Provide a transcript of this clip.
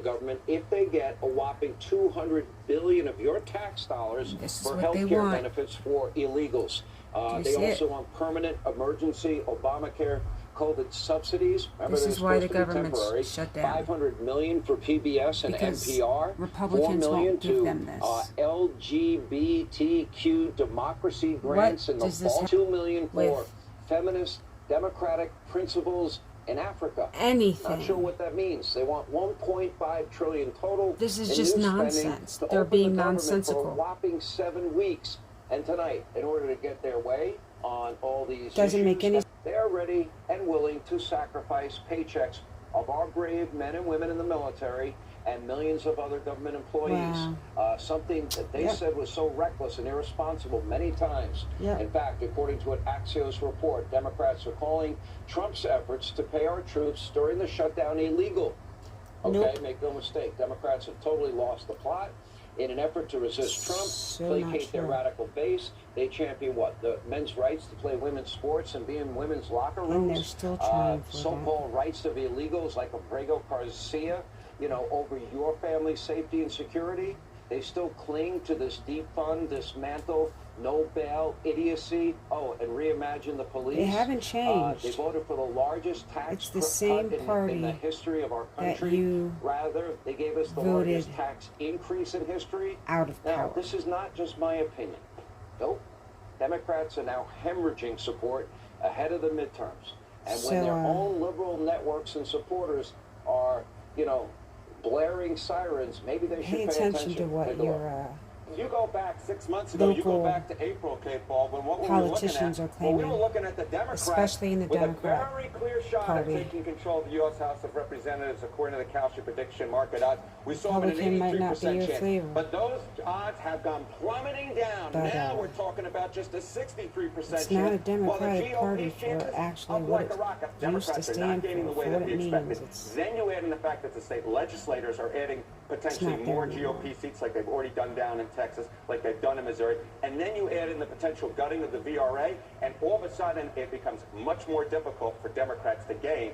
government if they get a whopping $200 billion of your tax dollars for health care benefits for illegals. They also want permanent emergency Obamacare COVID subsidies. Remember, this is why the government's shut down. $500 million for PBS and because NPR. Republicans $4 million won't give to them this. LGBTQ democracy grants in the fall. $2 million for feminist democratic principles in Africa. Anything. Not sure what that means. They want $1.5 trillion total. This is just nonsense. They're being nonsensical. For a whopping 7 weeks. And tonight, in order to get their way on all these doesn't issues, make any. They're ready and willing to sacrifice paychecks of our brave men and women in the military and millions of other government employees. Wow. Something that they said was so reckless and irresponsible many times. In fact, according to an Axios report, Democrats are calling Trump's efforts to pay our troops during the shutdown illegal. Okay, make no mistake, Democrats have totally lost the plot. In an effort to resist Trump, placate their radical base, they champion what? The men's rights to play women's sports and be in women's locker rooms. And they're still trying for so-called rights of illegals like Abrego Garcia, you know, over your family's safety and security. They still cling to this defund, dismantle, no bail, idiocy. Oh, and reimagine the police. They haven't changed. They voted for the largest tax cut in the history of our country. Rather, they gave us the largest tax increase in history. Out of power. Now, this is not just my opinion. Nope. Democrats are now hemorrhaging support ahead of the midterms. And when their own liberal networks and supporters are, you know, blaring sirens, maybe they should pay attention to what your you go back 6 months ago, you go back to April, Kate Ball, when what we were looking at, we were looking at the Democrats, especially in the Democrat with a very clear shot at taking control of the U.S. House of Representatives, according to the Kalshi prediction market odds. We saw an 83% chance. But those odds have gone plummeting down. Now we're talking about just a 63% chance. It's not a Democratic Party for actually what it used to stand for what it means. Then you add in the fact that the state legislators are adding potentially more GOP seats like they've already done down in Texas, like they've done in Missouri, and then you add in the potential gutting of the VRA, and all of a sudden it becomes much more difficult for Democrats to gain